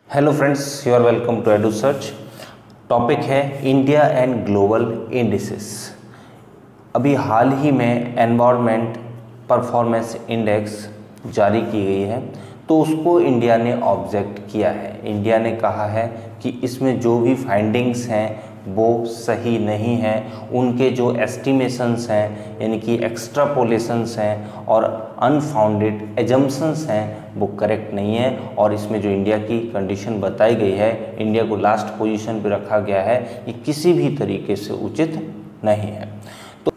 Hello friends, you are welcome to edu search. Topic है India and global indices. अभी हाल ही में environment performance index जारी की गई है, तो उसको इंडिया ने ऑब्जेक्ट किया है। इंडिया ने कहा है कि इसमें जो भी फाइंडिंग्स हैं वो सही नहीं हैं, उनके जो एस्टिमेशंस हैं यानी कि एक्स्ट्रापोलेशंस हैं और अनफाउंडेड एजम्पशंस हैं वो करेक्ट नहीं है। और इसमें जो इंडिया की कंडीशन बताई गई है, इंडिया को लास्ट पोजीशन पे रखा गया है, ये किसी भी तरीके से उचित नहीं है। तो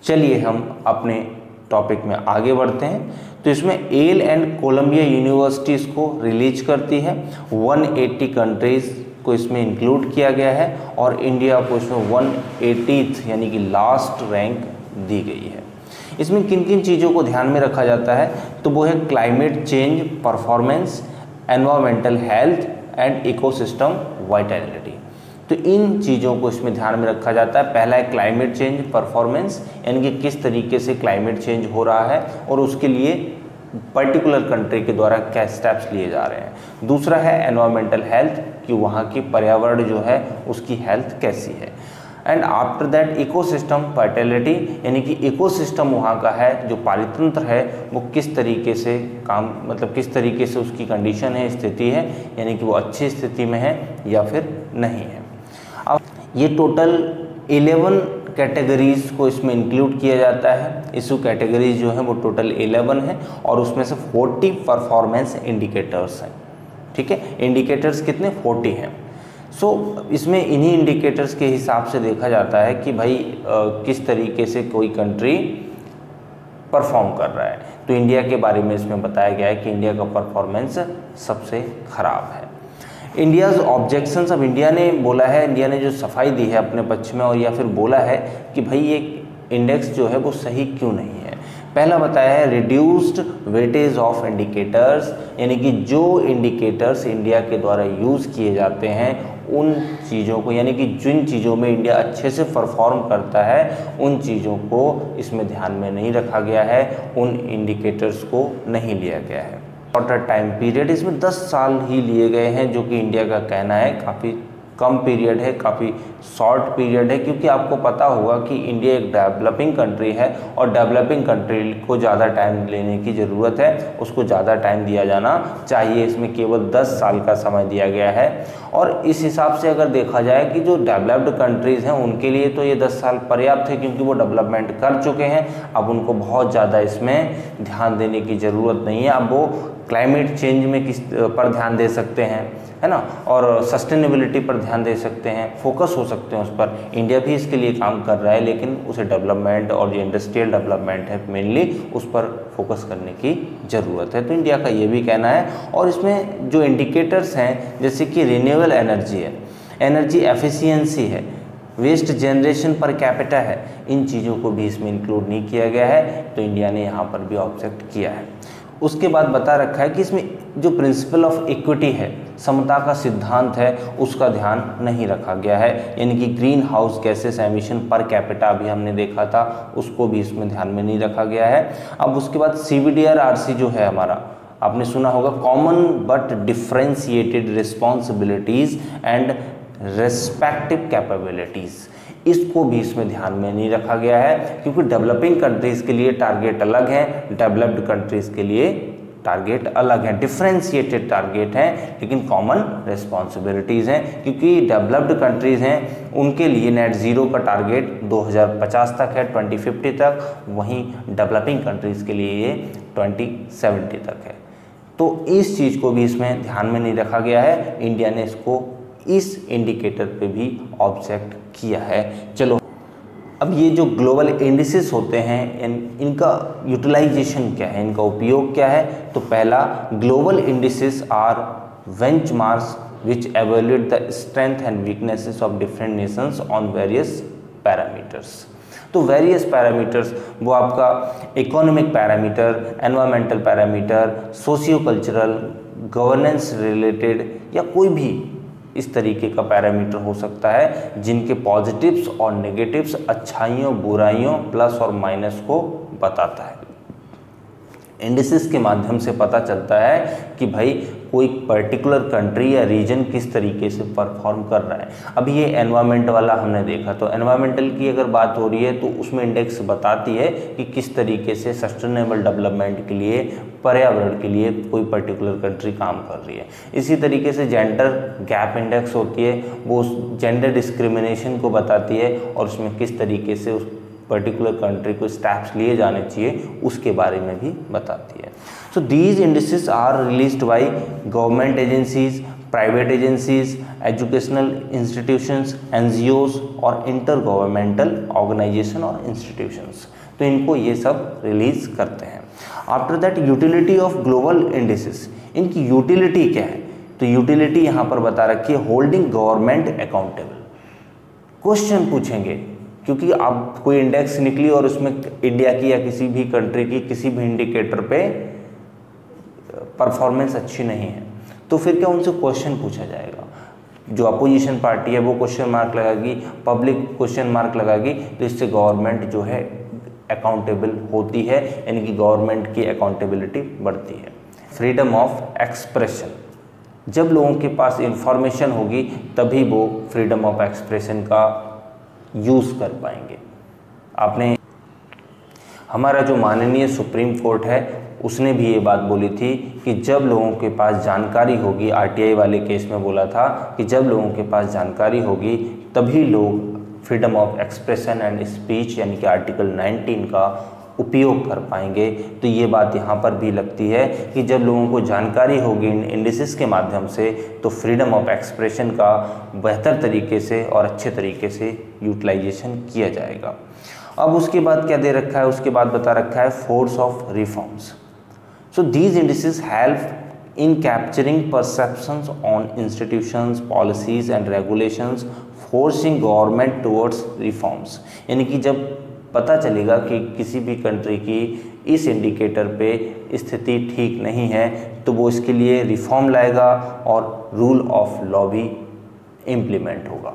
चलिए हम अपने टॉपिक में आगे बढ़ते हैं। तो इसमें येल एंड कोलंबिया यूनिवर्सिटीज़ को रिलीज करती है। 180 कंट्रीज़ को इसमें इंक्लूड किया गया है और इंडिया को इसमें 180th यानी कि लास्ट रैंक दी गई है। इसमें किन किन चीज़ों को ध्यान में रखा जाता है, तो वो है climate change performance, environmental health and ecosystem vitality. तो इन चीज़ों को इसमें ध्यान में रखा जाता है। पहला है क्लाइमेट चेंज परफॉर्मेंस, यानी कि किस तरीके से क्लाइमेट चेंज हो रहा है और उसके लिए पर्टिकुलर कंट्री के द्वारा क्या स्टेप्स लिए जा रहे हैं। दूसरा है एनवायरमेंटल हेल्थ, कि वहाँ की पर्यावरण जो है उसकी हेल्थ कैसी है। And after that ecosystem fertility, यानी कि इकोसिस्टम वहाँ का है, जो पारितंत्र है वो किस तरीके से काम किस तरीके से उसकी कंडीशन है, स्थिति है, यानी कि वो अच्छी स्थिति में है या फिर नहीं है। अब ये टोटल 11 कैटेगरीज को इसमें इंक्लूड किया जाता है। इशू कैटेगरीज जो है वो टोटल 11 है और उसमें से 40 परफॉर्मेंस इंडिकेटर्स हैं। ठीक है, इंडिकेटर्स कितने 40 हैं। इसमें इन्हीं इंडिकेटर्स के हिसाब से देखा जाता है कि भाई किस तरीके से कोई कंट्री परफॉर्म कर रहा है। तो इंडिया के बारे में इसमें बताया गया है कि इंडिया का परफॉर्मेंस सबसे खराब है। इंडियाज़ ऑब्जेक्शंस, अब इंडिया ने बोला है, इंडिया ने जो सफाई दी है अपने पक्ष में और या फिर बोला है कि भाई ये इंडेक्स जो है वो सही क्यों नहीं है। पहला बताया है रिड्यूस्ड वेटेज ऑफ इंडिकेटर्स, यानी कि जो इंडिकेटर्स इंडिया के द्वारा यूज़ किए जाते हैं उन चीज़ों को, यानी कि जिन चीज़ों में इंडिया अच्छे से परफॉर्म करता है उन चीज़ों को इसमें ध्यान में नहीं रखा गया है, उन इंडिकेटर्स को नहीं लिया गया है। शॉर्टर टाइम पीरियड, इसमें 10 साल ही लिए गए हैं, जो कि इंडिया का कहना है काफ़ी कम पीरियड है, काफ़ी शॉर्ट पीरियड है, क्योंकि आपको पता होगा कि इंडिया एक डेवलपिंग कंट्री है और डेवलपिंग कंट्री को ज़्यादा टाइम लेने की ज़रूरत है, उसको ज़्यादा टाइम दिया जाना चाहिए। इसमें केवल 10 साल का समय दिया गया है और इस हिसाब से अगर देखा जाए कि जो डेवलप्ड कंट्रीज़ हैं उनके लिए तो ये 10 साल पर्याप्त है, क्योंकि वो डेवलपमेंट कर चुके हैं। अब उनको बहुत ज़्यादा इसमें ध्यान देने की ज़रूरत नहीं है। अब वो क्लाइमेट चेंज में किस पर ध्यान दे सकते हैं, है ना, और सस्टेनेबिलिटी पर ध्यान दे सकते हैं, फोकस हो सकते हैं उस पर। इंडिया भी इसके लिए काम कर रहा है, लेकिन उसे डेवलपमेंट और जो इंडस्ट्रियल डेवलपमेंट है मेनली उस पर फोकस करने की ज़रूरत है। तो इंडिया का ये भी कहना है। और इसमें जो इंडिकेटर्स हैं जैसे कि रिन्यूएबल एनर्जी है, एनर्जी एफिशिएंसी है, वेस्ट जनरेशन पर कैपिटा है, इन चीज़ों को भी इसमें इंक्लूड नहीं किया गया है। तो इंडिया ने यहाँ पर भी ऑब्जेक्ट किया है। उसके बाद बता रखा है कि इसमें जो प्रिंसिपल ऑफ इक्विटी है, समता का सिद्धांत है, उसका ध्यान नहीं रखा गया है, यानी कि green house gases emission per capita भी हमने देखा था, उसको भी इसमें ध्यान में नहीं रखा गया है। अब उसके बाद CBDRRC जो है हमारा, आपने सुना होगा, common but differentiated responsibilities and respective capabilities, इसको भी इसमें ध्यान में नहीं रखा गया है, क्योंकि डेवलपिंग कंट्रीज़ के लिए टारगेट अलग है, डेवलप्ड कंट्रीज़ के लिए टारगेट अलग है, डिफ्रेंशिएटेड टारगेट हैं, लेकिन कॉमन रिस्पॉन्सिबिलिटीज़ हैं। क्योंकि डेवलप्ड कंट्रीज़ हैं उनके लिए नेट ज़ीरो का टारगेट 2050 तक है, 2050 तक, वहीं डेवलपिंग कंट्रीज़ के लिए ये 2070 तक है। तो इस चीज़ को भी इसमें ध्यान में नहीं रखा गया है। इंडिया ने इसको इस इंडिकेटर पे भी ऑब्जेक्ट किया है। चलो, अब ये जो ग्लोबल इंडिसेस होते हैं इनका यूटिलाइजेशन क्या है, इनका उपयोग क्या है। तो पहला, global indices are benchmarks which evaluate the strength and weaknesses of different nations on various parameters. तो वेरियस पैरामीटर्स वो आपका economic parameter, environmental parameter, socio cultural, governance related या कोई भी इस तरीके का पैरामीटर हो सकता है, जिनके पॉजिटिव्स और नेगेटिव्स, अच्छाइयों बुराइयों, प्लस और माइनस को बताता है। इंडिसेस के माध्यम से पता चलता है कि भाई कोई पर्टिकुलर कंट्री या रीजन किस तरीके से परफॉर्म कर रहा है। अभी ये एनवायरमेंट वाला हमने देखा, तो एनवायरमेंटल की अगर बात हो रही है तो उसमें इंडेक्स बताती है कि किस तरीके से सस्टेनेबल डेवलपमेंट के लिए, पर्यावरण के लिए कोई पर्टिकुलर कंट्री काम कर रही है। इसी तरीके से जेंडर गैप इंडेक्स होती है, वो जेंडर डिस्क्रिमिनेशन को बताती है और उसमें किस तरीके से उस पर्टिकुलर कंट्री को स्टेप्स लिए जाने चाहिए उसके बारे में भी बताती है। So these indices are released by government agencies, private agencies, educational institutions, NGOs और इंटर गवर्नमेंटल ऑर्गेनाइजेशन और इंस्टीट्यूशंस, तो इनको ये सब रिलीज करते हैं। After that utility of global indices, इनकी यूटिलिटी क्या है, तो यूटिलिटी यहाँ पर बता रखी है होल्डिंग गवर्नमेंट अकाउंटेबल। क्वेश्चन पूछेंगे क्योंकि अब कोई इंडेक्स निकली और उसमें इंडिया की या किसी भी कंट्री की किसी भी इंडिकेटर पे परफॉर्मेंस अच्छी नहीं है, तो फिर क्या उनसे क्वेश्चन पूछा जाएगा। जो अपोजिशन पार्टी है वो क्वेश्चन मार्क लगाएगी, पब्लिक क्वेश्चन मार्क लगाएगी, तो इससे गवर्नमेंट जो है अकाउंटेबल होती है, यानी कि गवर्नमेंट की अकाउंटेबिलिटी बढ़ती है। फ्रीडम ऑफ एक्सप्रेशन, जब लोगों के पास इंफॉर्मेशन होगी तभी वो फ्रीडम ऑफ एक्सप्रेशन का यूज़ कर पाएंगे। आपने, हमारा जो माननीय सुप्रीम कोर्ट है उसने भी ये बात बोली थी कि जब लोगों के पास जानकारी होगी, आरटीआई वाले केस में बोला था कि जब लोगों के पास जानकारी होगी तभी लोग freedom of expression and speech यानी कि आर्टिकल 19 का उपयोग कर पाएंगे। तो ये बात यहाँ पर भी लगती है कि जब लोगों को जानकारी होगी इन इंडिसेस के माध्यम से तो फ्रीडम ऑफ एक्सप्रेशन का बेहतर तरीके से और अच्छे तरीके से यूटिलाइजेशन किया जाएगा। अब उसके बाद क्या दे रखा है, उसके बाद बता रखा है force of reforms. So these indices help in capturing perceptions on institutions, policies and regulations forcing government towards reforms, यानी कि जब पता चलेगा कि किसी भी कंट्री की इस इंडिकेटर पे स्थिति ठीक नहीं है तो वो इसके लिए रिफॉर्म लाएगा और रूल ऑफ लॉ भी इम्प्लीमेंट होगा,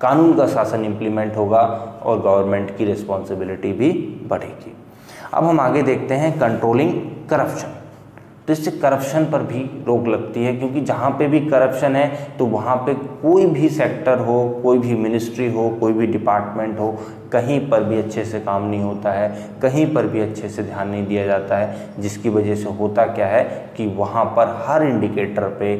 कानून का शासन इम्प्लीमेंट होगा और गवर्नमेंट की रिस्पॉन्सिबिलिटी भी बढ़ेगी। अब हम आगे देखते हैं कंट्रोलिंग करप्शन। तो इससे करप्शन पर भी रोक लगती है, क्योंकि जहाँ पे भी करप्शन है तो वहाँ पे कोई भी सेक्टर हो, कोई भी मिनिस्ट्री हो, कोई भी डिपार्टमेंट हो, कहीं पर भी अच्छे से काम नहीं होता है, कहीं पर भी अच्छे से ध्यान नहीं दिया जाता है, जिसकी वजह से होता क्या है कि वहाँ पर हर इंडिकेटर पे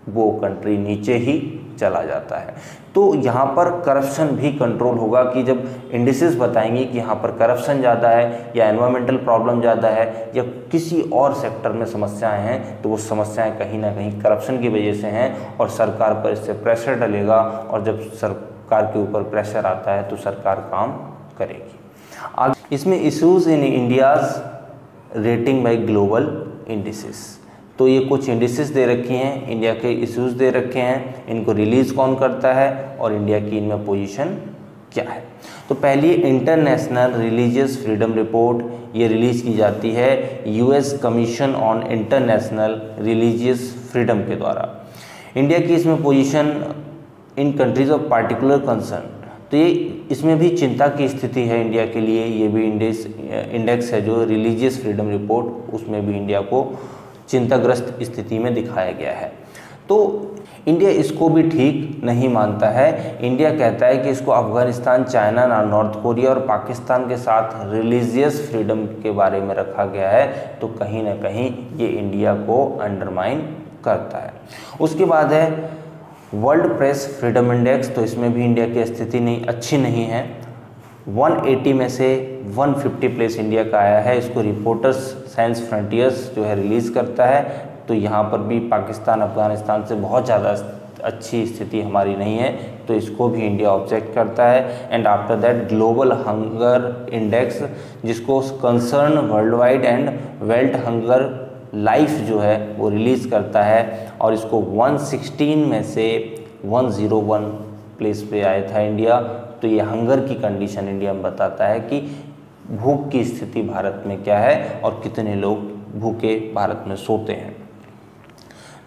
वो कंट्री नीचे ही चला जाता है। तो यहाँ पर करप्शन भी कंट्रोल होगा कि जब इंडिसेस बताएंगे कि यहाँ पर करप्शन ज़्यादा है या एनवायरमेंटल प्रॉब्लम ज़्यादा है या किसी और सेक्टर में समस्याएं हैं, तो वो समस्याएं कहीं ना कहीं करप्शन की वजह से हैं और सरकार पर इससे प्रेशर डलेगा और जब सरकार के ऊपर प्रेशर आता है तो सरकार काम करेगी। आगे इसमें issues in India's rating by global indices, तो ये कुछ इंडिसेस दे रखी हैं, इंडिया के इश्यूज दे रखे हैं, इनको रिलीज़ कौन करता है और इंडिया की इनमें पोजीशन क्या है। तो पहली इंटरनेशनल रिलीजियस फ्रीडम रिपोर्ट, ये रिलीज़ की जाती है US commission on international religious freedom के द्वारा। इंडिया की इसमें position in countries of particular concern, तो ये इसमें भी चिंता की स्थिति है इंडिया के लिए। ये भी इंडेक्स है जो रिलीजियस फ्रीडम रिपोर्ट, उसमें भी इंडिया को चिंताग्रस्त स्थिति में दिखाया गया है। तो इंडिया इसको भी ठीक नहीं मानता है। इंडिया कहता है कि इसको अफगानिस्तान, चाइना, नॉर्थ कोरिया और पाकिस्तान के साथ रिलीजियस फ्रीडम के बारे में रखा गया है, तो कहीं ना कहीं ये इंडिया को अंडरमाइन करता है। उसके बाद है वर्ल्ड प्रेस फ्रीडम इंडेक्स, तो इसमें भी इंडिया की स्थिति अच्छी नहीं है। 180 में से 150 प्लेस इंडिया का आया है। इसको रिपोर्टर्स साइंस फ्रंटियर्स जो है रिलीज़ करता है। तो यहाँ पर भी पाकिस्तान, अफगानिस्तान से बहुत ज़्यादा अच्छी स्थिति हमारी नहीं है, तो इसको भी इंडिया ऑब्जेक्ट करता है। And after that global hunger index, जिसको Concern Worldwide and Welthungerhilfe जो है वो रिलीज़ करता है और इसको 116 में से 101 प्लेस पे आया था इंडिया। तो ये हंगर की कंडीशन इंडिया में बताता है कि भूख की स्थिति भारत में क्या है और कितने लोग भूखे भारत में सोते हैं।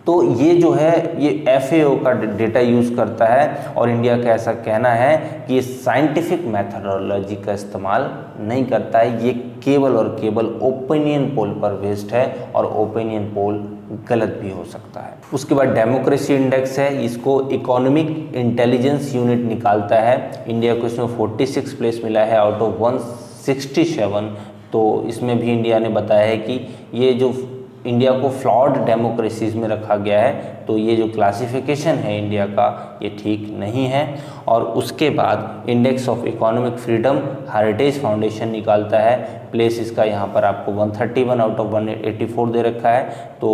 तो ये जो है ये FAO का डेटा यूज़ करता है और इंडिया का ऐसा कहना है कि ये साइंटिफिक मैथडोलॉजी का इस्तेमाल नहीं करता है, ये केवल और केवल ओपिनियन पोल पर बेस्ड है और ओपिनियन पोल गलत भी हो सकता है। उसके बाद डेमोक्रेसी इंडेक्स है, इसको इकोनॉमिक इंटेलिजेंस यूनिट निकालता है। इंडिया को इसमें 46 प्लेस मिला है आउट ऑफ 167। तो इसमें भी इंडिया ने बताया है कि ये जो इंडिया को फ्लॉड डेमोक्रेसीज में रखा गया है, तो ये जो क्लासिफिकेशन है इंडिया का ये ठीक नहीं है। और उसके बाद index of economic freedom heritage foundation निकालता है, प्लेस इसका यहाँ पर आपको 131 आउट ऑफ 184 दे रखा है। तो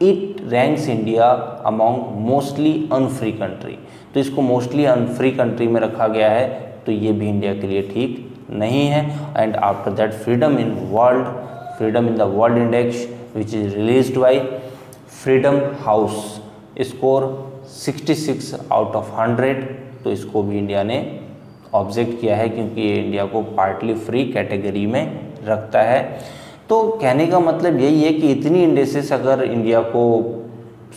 it ranks India among mostly unfree country, तो इसको मोस्टली अनफ्री कंट्री में रखा गया है, तो ये भी इंडिया के लिए ठीक नहीं है। And after that freedom in the world index which is released by freedom house score 66 out of 100, तो इसको भी इंडिया ने ऑब्जेक्ट किया है क्योंकि ये इंडिया को पार्टली फ्री कैटेगरी में रखता है। तो कहने का मतलब यही है कि इतनी इंडेसेस अगर इंडिया को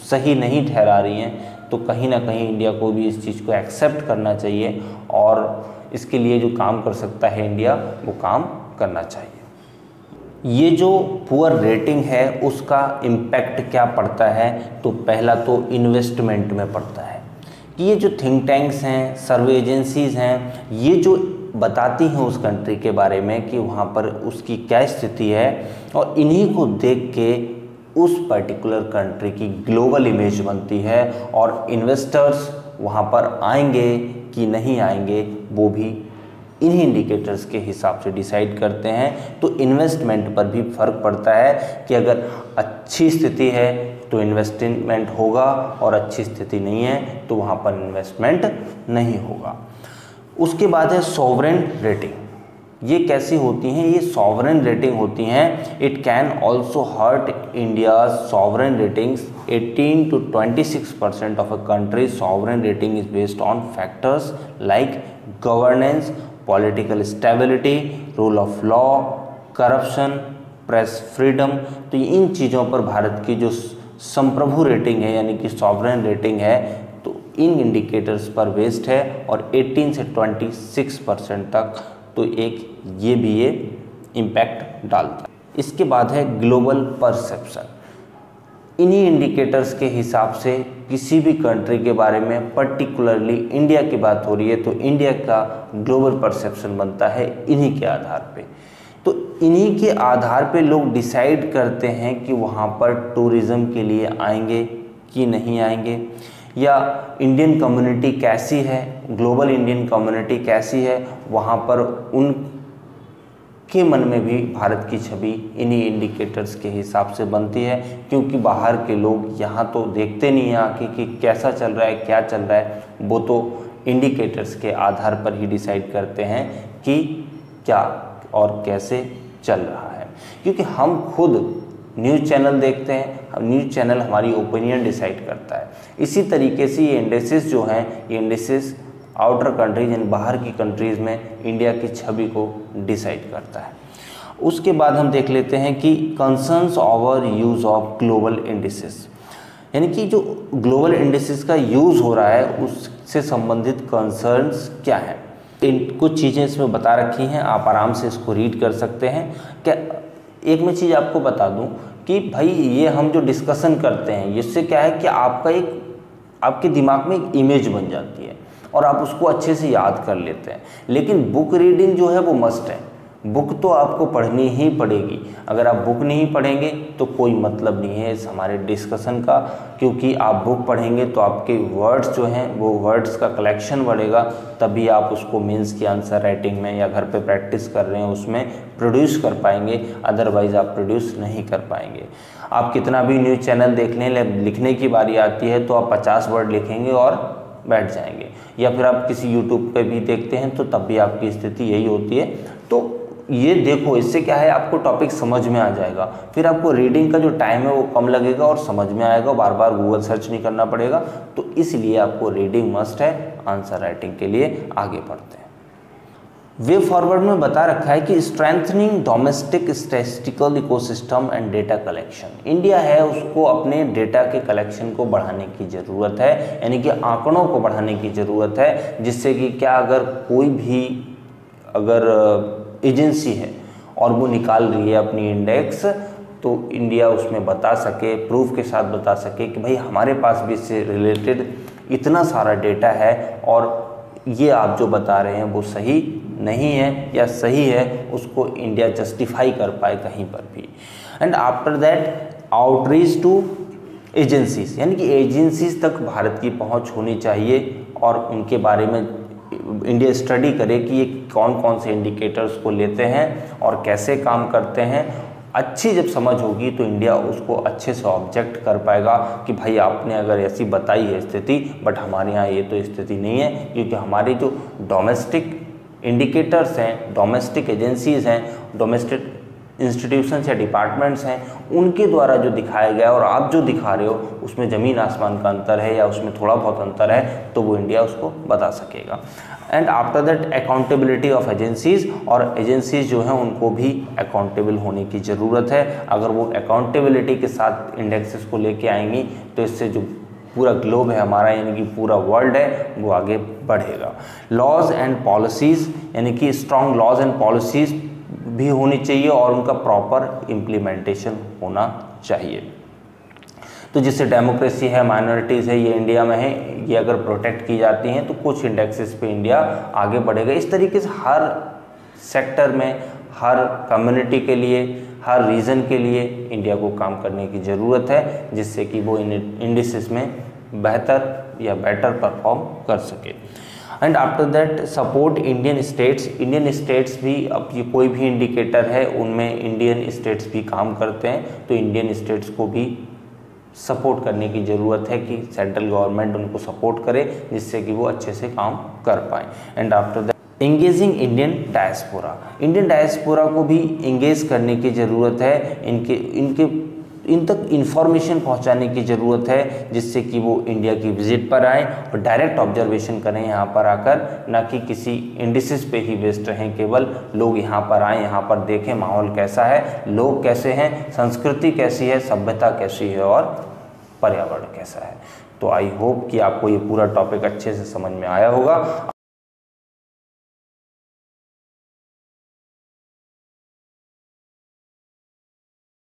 सही नहीं ठहरा रही हैं तो कहीं ना कहीं इंडिया को भी इस चीज़ को एक्सेप्ट करना चाहिए और इसके लिए जो काम कर सकता है इंडिया वो काम करना चाहिए। ये जो पुअर रेटिंग है उसका इम्पैक्ट क्या पड़ता है, तो पहला तो इन्वेस्टमेंट में पड़ता है कि ये जो थिंक टैंक्स हैं, सर्वे एजेंसीज़ हैं, ये जो बताती हैं उस कंट्री के बारे में कि वहाँ पर उसकी क्या स्थिति है, और इन्हीं को देख के उस पर्टिकुलर कंट्री की ग्लोबल इमेज बनती है और इन्वेस्टर्स वहाँ पर आएंगे कि नहीं आएंगे वो भी इन्हीं इंडिकेटर्स के हिसाब से डिसाइड करते हैं। तो इन्वेस्टमेंट पर भी फ़र्क पड़ता है कि अगर अच्छी स्थिति है तो इन्वेस्टमेंट होगा और अच्छी स्थिति नहीं है तो वहाँ पर इन्वेस्टमेंट नहीं होगा। उसके बाद है सॉवरेन रेटिंग। ये कैसी होती हैं? ये सॉवरेन रेटिंग होती हैं। It can also hurt India sovereign ratings. 18 to 26% of a country sovereign rating is based on factors like governance, political stability, rule of law, corruption, press freedom. तो इन चीज़ों पर भारत की जो संप्रभु रेटिंग है यानी कि सॉवरेन रेटिंग है तो इन इंडिकेटर्स पर बेस्ड है और 18 से 26% तक तो एक ये भी ये इम्पैक्ट डालता है। इसके बाद है ग्लोबल परसेप्शन। इन्हीं इंडिकेटर्स के हिसाब से किसी भी कंट्री के बारे में पर्टिकुलरली इंडिया की बात हो रही है तो इंडिया का ग्लोबल परसेप्शन बनता है इन्हीं के आधार पे। तो इन्हीं के आधार पे लोग डिसाइड करते हैं कि वहाँ पर टूरिज़्म के लिए आएंगे कि नहीं आएंगे, या इंडियन कम्युनिटी कैसी है, ग्लोबल इंडियन कम्युनिटी कैसी है, वहाँ पर उनके मन में भी भारत की छवि इन्हीं इंडिकेटर्स के हिसाब से बनती है। क्योंकि बाहर के लोग यहाँ तो देखते नहीं हैं आके कि कैसा चल रहा है, क्या चल रहा है, वो तो इंडिकेटर्स के आधार पर ही डिसाइड करते हैं कि क्या और कैसे चल रहा है। क्योंकि हम खुद न्यूज़ चैनल देखते हैं, न्यूज़ चैनल हमारी ओपिनियन डिसाइड करता है। इसी तरीके से ये इंडेसेस जो हैं, ये इंडेसेस आउटर कंट्रीज यानी बाहर की कंट्रीज़ में इंडिया की छवि को डिसाइड करता है। उसके बाद हम देख लेते हैं कि concerns over use of global indices, यानी कि जो ग्लोबल इंडिसेस का यूज़ हो रहा है उससे संबंधित कंसर्न्स क्या हैं। कुछ चीज़ें इसमें बता रखी हैं, आप आराम से इसको रीड कर सकते हैं। क्या एक मैं चीज़ आपको बता दूं कि भाई ये हम जो डिस्कशन करते हैं इससे क्या है कि आपके दिमाग में एक इमेज बन जाती है और आप उसको अच्छे से याद कर लेते हैं। लेकिन बुक रीडिंग जो है वो मस्ट है, बुक तो आपको पढ़नी ही पड़ेगी। अगर आप बुक नहीं पढ़ेंगे तो कोई मतलब नहीं है इस हमारे डिस्कशन का, क्योंकि आप बुक पढ़ेंगे तो आपके वर्ड्स जो हैं वो वर्ड्स का कलेक्शन बढ़ेगा, तभी आप उसको मेंस की आंसर राइटिंग में या घर पे प्रैक्टिस कर रहे हैं उसमें प्रोड्यूस कर पाएंगे, अदरवाइज़ आप प्रोड्यूस नहीं कर पाएंगे। आप कितना भी न्यूज़ चैनल लिखने की बारी आती है तो आप 50 वर्ड लिखेंगे और बैठ जाएंगे, या फिर आप किसी यूट्यूब पे भी देखते हैं तो तब भी आपकी स्थिति यही होती है। तो ये देखो, इससे क्या है आपको टॉपिक समझ में आ जाएगा, फिर आपको रीडिंग का जो टाइम है वो कम लगेगा और समझ में आएगा, बार बार गूगल सर्च नहीं करना पड़ेगा। तो इसलिए आपको रीडिंग मस्ट है, आंसर राइटिंग के लिए आगे बढ़ते हैं। वे फॉरवर्ड में बता रखा है कि strengthening domestic statistical ecosystem and data collection. India है उसको अपने डेटा के कलेक्शन को बढ़ाने की ज़रूरत है, यानी कि आंकड़ों को बढ़ाने की ज़रूरत है, जिससे कि क्या अगर कोई भी एजेंसी है और वो निकाल रही है अपनी इंडेक्स तो इंडिया उसमें बता सके, प्रूफ के साथ बता सके कि भाई हमारे पास भी इससे रिलेटेड इतना सारा डेटा है और ये आप जो बता रहे हैं वो सही नहीं है या सही है, उसको इंडिया जस्टिफाई कर पाए कहीं पर भी। And after that outreach to agencies, यानी कि एजेंसीज तक भारत की पहुंच होनी चाहिए और उनके बारे में इंडिया स्टडी करे कि ये कौन कौन से इंडिकेटर्स को लेते हैं और कैसे काम करते हैं। अच्छी जब समझ होगी तो इंडिया उसको अच्छे से ऑब्जेक्ट कर पाएगा कि भाई आपने अगर ऐसी बताई है स्थिति, बट हमारे यहाँ ये तो स्थिति नहीं है, क्योंकि हमारी जो डोमेस्टिक इंडिकेटर्स हैं, डोमेस्टिक एजेंसीज हैं, डोमेस्टिक इंस्टीट्यूशंस या डिपार्टमेंट्स हैं, उनके द्वारा जो दिखाया गया और आप जो दिखा रहे हो उसमें ज़मीन आसमान का अंतर है या उसमें थोड़ा बहुत अंतर है, तो वो इंडिया उसको बता सकेगा। And after that accountability of agencies, और एजेंसीज जो हैं उनको भी अकाउंटेबल होने की ज़रूरत है। अगर वो अकाउंटेबिलिटी के साथ इंडेक्सेस को लेके आएंगी तो इससे जो पूरा ग्लोब है हमारा, यानी कि पूरा वर्ल्ड है, वो आगे बढ़ेगा। लॉज एंड पॉलिसीज़, यानी कि स्ट्रॉन्ग लॉज एंड पॉलिसीज़ भी होनी चाहिए और उनका प्रॉपर इम्प्लीमेंटेशन होना चाहिए। तो जिससे डेमोक्रेसी है, माइनॉरिटीज़ है, ये इंडिया में है, ये अगर प्रोटेक्ट की जाती हैं तो कुछ इंडेक्सेस पे इंडिया आगे बढ़ेगा। इस तरीके से हर सेक्टर में, हर कम्युनिटी के लिए, हर रीजन के लिए इंडिया को काम करने की ज़रूरत है, जिससे कि वो इंडिसेस में बेहतर या बेटर परफॉर्म कर सके। And after that support Indian states. Indian states भी, अब ये कोई भी इंडिकेटर है उनमें इंडियन स्टेट्स भी काम करते हैं, तो इंडियन स्टेट्स को भी सपोर्ट करने की ज़रूरत है कि सेंट्रल गवर्नमेंट उनको सपोर्ट करे, जिससे कि वो अच्छे से काम कर पाएँ। And after that engaging Indian diaspora. Indian diaspora को भी एंगेज करने की ज़रूरत है, इन तक इन्फॉर्मेशन पहुंचाने की ज़रूरत है, जिससे कि वो इंडिया की विजिट पर आएँ और डायरेक्ट ऑब्जर्वेशन करें यहाँ पर आकर, ना कि किसी इंडिसेस पे ही बेस्ड रहें केवल। लोग यहाँ पर आएँ, यहाँ पर देखें माहौल कैसा है, लोग कैसे हैं, संस्कृति कैसी है, सभ्यता कैसी है और पर्यावरण कैसा है। तो आई होप कि आपको ये पूरा टॉपिक अच्छे से समझ में आया होगा।